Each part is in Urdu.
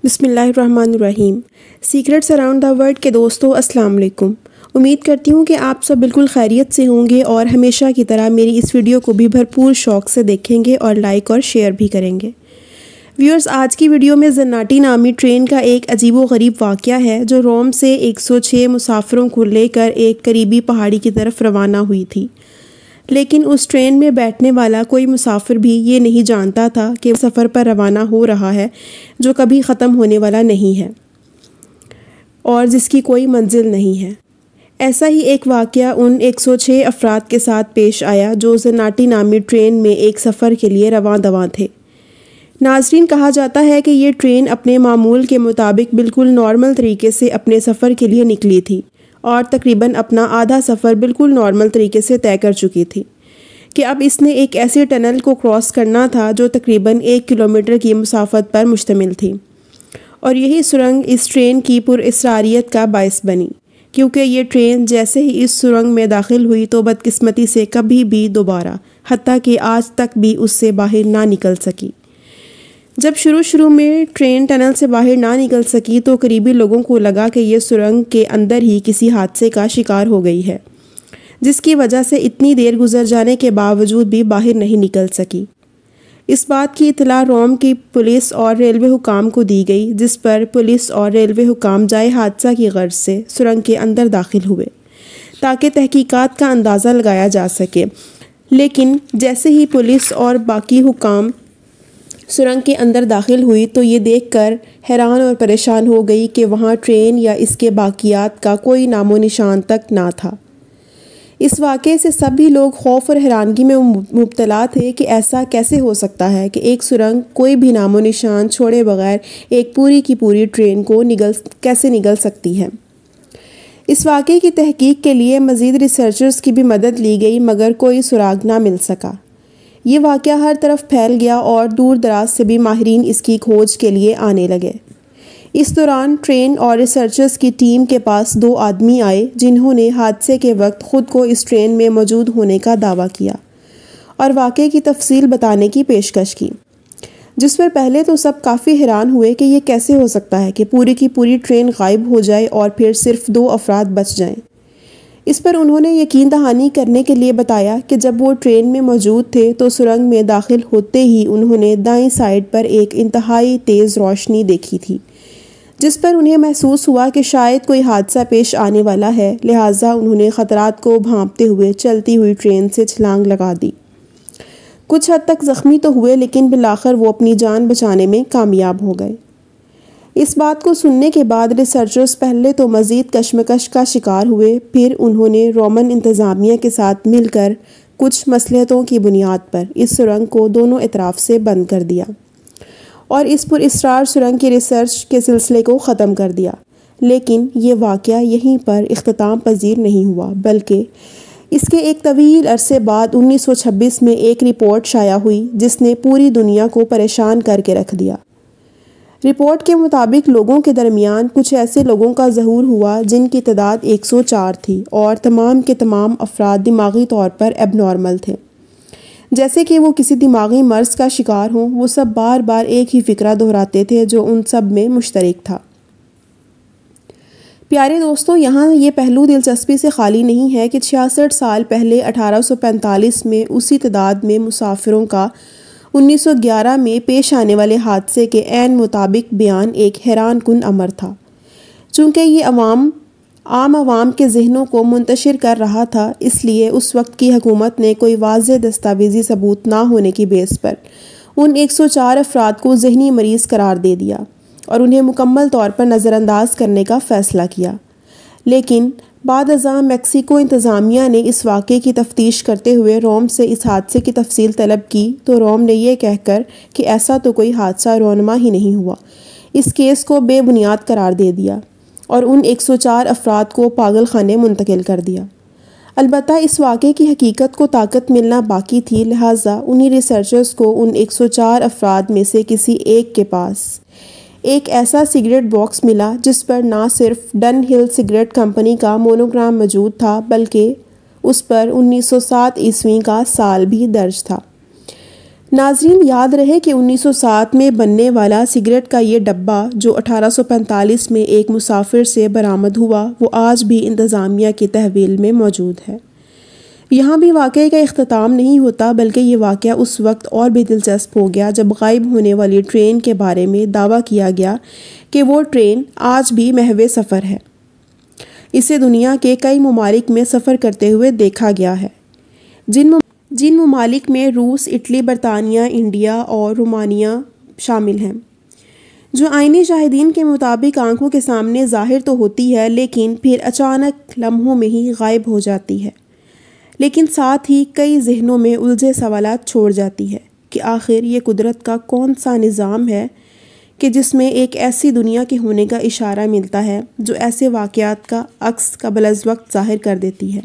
بسم اللہ الرحمن الرحیم۔ سیکرٹس اراؤنڈ دا ورلڈ کے دوستو السلام علیکم۔ امید کرتی ہوں کہ آپ سب بالکل خیریت سے ہوں گے اور ہمیشہ کی طرح میری اس ویڈیو کو بھی بھرپور شوق سے دیکھیں گے اور لائک اور شیئر بھی کریں گے۔ ویورز، آج کی ویڈیو میں زناٹی نامی ٹرین کا ایک عجیب و غریب واقعہ ہے جو روم سے 106 مسافروں کو لے کر ایک قریبی پہاڑی کی طرف روانہ ہوئی تھی، لیکن اس ٹرین میں بیٹھنے والا کوئی مسافر بھی یہ نہیں جانتا تھا کہ سفر پر روانہ ہو رہا ہے جو کبھی ختم ہونے والا نہیں ہے اور جس کی کوئی منزل نہیں ہے۔ ایسا ہی ایک واقعہ ان 106 افراد کے ساتھ پیش آیا جو زناٹی نامی ٹرین میں ایک سفر کے لیے رواں دواں تھے۔ ناظرین، کہا جاتا ہے کہ یہ ٹرین اپنے معمول کے مطابق بالکل نارمل طریقے سے اپنے سفر کے لیے نکلی تھی اور تقریباً اپنا آدھا سفر بالکل نارمل طریقے سے طے کر چکی تھی کہ اب اس نے ایک ایسے ٹنل کو کراس کرنا تھا جو تقریباً 1 کلومیٹر کی مسافت پر مشتمل تھی، اور یہی سرنگ اس ٹرین کی پراسراریت کا باعث بنی، کیونکہ یہ ٹرین جیسے ہی اس سرنگ میں داخل ہوئی تو بدقسمتی سے کبھی بھی دوبارہ، حتیٰ کہ آج تک بھی اس سے باہر نہ نکل سکی۔ جب شروع میں ٹرین ٹنل سے باہر نہ نکل سکی تو قریبی لوگوں کو لگا کہ یہ سرنگ کے اندر ہی کسی حادثے کا شکار ہو گئی ہے، جس کی وجہ سے اتنی دیر گزر جانے کے باوجود بھی باہر نہیں نکل سکی۔ اس بات کی اطلاع روم کی پولیس اور ریلوے حکام کو دی گئی، جس پر پولیس اور ریلوے حکام جائے حادثہ کی غرض سے سرنگ کے اندر داخل ہوئے تاکہ تحقیقات کا اندازہ لگایا جا سکے، لیکن جیسے ہی پولیس اور باقی حکام سرنگ کے اندر داخل ہوئی تو یہ دیکھ کر حیران اور پریشان ہو گئی کہ وہاں ٹرین یا اس کے باقیات کا کوئی نام و نشان تک نہ تھا۔ اس واقعے سے سبھی لوگ خوف اور حیرانگی میں مبتلا تھے کہ ایسا کیسے ہو سکتا ہے کہ ایک سرنگ کوئی بھی نام و نشان چھوڑے بغیر ایک پوری کی پوری ٹرین کو کیسے نگل سکتی ہے۔ اس واقعے کی تحقیق کے لیے مزید ریسرچرز کی بھی مدد لی گئی، مگر کوئی سراغ نہ مل سکا۔ یہ واقعہ ہر طرف پھیل گیا اور دور دراز سے بھی ماہرین اس کی کھوج کے لیے آنے لگے۔ اس دوران ٹرین اور ریسرچرز کی ٹیم کے پاس 2 آدمی آئے جنہوں نے حادثے کے وقت خود کو اس ٹرین میں موجود ہونے کا دعویٰ کیا اور واقعے کی تفصیل بتانے کی پیشکش کی، جس پر پہلے تو سب کافی حیران ہوئے کہ یہ کیسے ہو سکتا ہے کہ پوری کی پوری ٹرین غائب ہو جائے اور پھر صرف 2 افراد بچ جائیں۔ اس پر انہوں نے یقین دہانی کرنے کے لیے بتایا کہ جب وہ ٹرین میں موجود تھے تو سرنگ میں داخل ہوتے ہی انہوں نے دائیں سائڈ پر ایک انتہائی تیز روشنی دیکھی تھی، جس پر انہیں محسوس ہوا کہ شاید کوئی حادثہ پیش آنے والا ہے، لہٰذا انہوں نے خطرات کو بھانپتے ہوئے چلتی ہوئی ٹرین سے چھلانگ لگا دی۔ کچھ حد تک زخمی تو ہوئے، لیکن بالآخر وہ اپنی جان بچانے میں کامیاب ہو گئے۔ اس بات کو سننے کے بعد ریسرچرز پہلے تو مزید کشمکش کا شکار ہوئے، پھر انہوں نے رومن انتظامیہ کے ساتھ مل کر کچھ مصلحتوں کی بنیاد پر اس سرنگ کو دونوں اطراف سے بند کر دیا اور اس پراسرار سرنگ کی ریسرچ کے سلسلے کو ختم کر دیا۔ لیکن یہ واقعہ یہیں پر اختتام پذیر نہیں ہوا، بلکہ اس کے ایک طویل عرصے بعد 1926 میں ایک رپورٹ شائع ہوئی جس نے پوری دنیا کو پریشان کر کے رکھ دیا۔ رپورٹ کے مطابق لوگوں کے درمیان کچھ ایسے لوگوں کا ظہور ہوا جن کی تعداد 104 تھی اور تمام کے تمام افراد دماغی طور پر ایب نارمل تھے، جیسے کہ وہ کسی دماغی مرض کا شکار ہوں۔ وہ سب بار بار ایک ہی فقرہ دہراتے تھے جو ان سب میں مشترک تھا۔ پیارے دوستوں، یہاں یہ پہلو دلچسپی سے خالی نہیں ہے کہ 66 سال پہلے 1845 میں اسی تعداد میں مسافروں کا 1911 میں پیش آنے والے حادثے کے عین مطابق بیان ایک حیران کن امر تھا۔ چونکہ یہ عام عوام کے ذہنوں کو منتشر کر رہا تھا، اس لیے اس وقت کی حکومت نے کوئی واضح دستاویزی ثبوت نہ ہونے کی بیس پر ان 104 افراد کو ذہنی مریض قرار دے دیا اور انہیں مکمل طور پر نظر انداز کرنے کا فیصلہ کیا۔ لیکن بعد ازاں میکسیکو انتظامیہ نے اس واقعے کی تفتیش کرتے ہوئے روم سے اس حادثے کی تفصیل طلب کی تو روم نے یہ کہہ کر کہ ایسا تو کوئی حادثہ رونما ہی نہیں ہوا، اس کیس کو بے بنیاد قرار دے دیا اور ان 104 افراد کو پاگل خانے منتقل کر دیا۔ البتہ اس واقعے کی حقیقت کو طاقت ملنا باقی تھی، لہٰذا انہی ریسرچرز کو ان 104 افراد میں سے کسی ایک کے پاس ایک ایسا سگریٹ باکس ملا جس پر نہ صرف ڈن ہل سگریٹ کمپنی کا مونوگرام موجود تھا بلکہ اس پر 1907 عیسوی کا سال بھی درج تھا۔ ناظرین، یاد رہے کہ 1907 میں بننے والا سگریٹ کا یہ ڈبہ جو 1845 میں ایک مسافر سے برآمد ہوا، وہ آج بھی انتظامیہ کی تحویل میں موجود ہے۔ یہاں بھی واقعے کا اختتام نہیں ہوتا، بلکہ یہ واقعہ اس وقت اور بھی دلچسپ ہو گیا جب غائب ہونے والی ٹرین کے بارے میں دعویٰ کیا گیا کہ وہ ٹرین آج بھی محو سفر ہے۔ اسے دنیا کے کئی ممالک میں سفر کرتے ہوئے دیکھا گیا ہے، جن ممالک میں روس، اٹلی، برطانیہ، انڈیا اور رومانیہ شامل ہیں، جو عینی شاہدین کے مطابق آنکھوں کے سامنے ظاہر تو ہوتی ہے لیکن پھر اچانک لمحوں میں ہی غائب ہو جاتی ہے، لیکن ساتھ ہی کئی ذہنوں میں الجھے سوالات چھوڑ جاتی ہے کہ آخر یہ قدرت کا کون سا نظام ہے کہ جس میں ایک ایسی دنیا کے ہونے کا اشارہ ملتا ہے جو ایسے واقعات کا عکس قبل از وقت ظاہر کر دیتی ہے،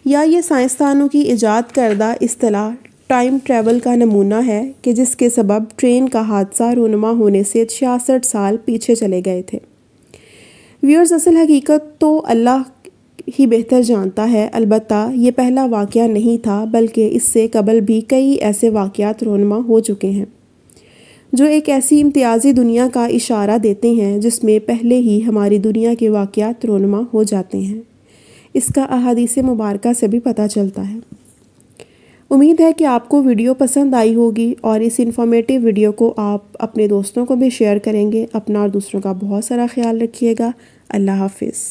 یا یہ سائنسدانوں کی ایجاد کردہ اصطلاح ٹائم ٹریول کا نمونہ ہے کہ جس کے سبب ٹرین کا حادثہ رونما ہونے سے 66 سال پیچھے چلے گئے تھے۔ ویورز، اصل حقیقت تو اللہ ہی بہتر جانتا ہے، البتہ یہ پہلا واقعہ نہیں تھا، بلکہ اس سے قبل بھی کئی ایسے واقعات رونما ہو چکے ہیں جو ایک ایسی امتیازی دنیا کا اشارہ دیتے ہیں جس میں پہلے ہی ہماری دنیا کے واقعات رونما ہو جاتے ہیں۔ اس کا احادیث مبارکہ سے بھی پتہ چلتا ہے۔ امید ہے کہ آپ کو ویڈیو پسند آئی ہوگی اور اس انفارمیٹیو ویڈیو کو آپ اپنے دوستوں کو بھی شیئر کریں گے۔ اپنا اور دوسروں کا بہت سارا خیال رکھیے گا۔ اللہ حافظ۔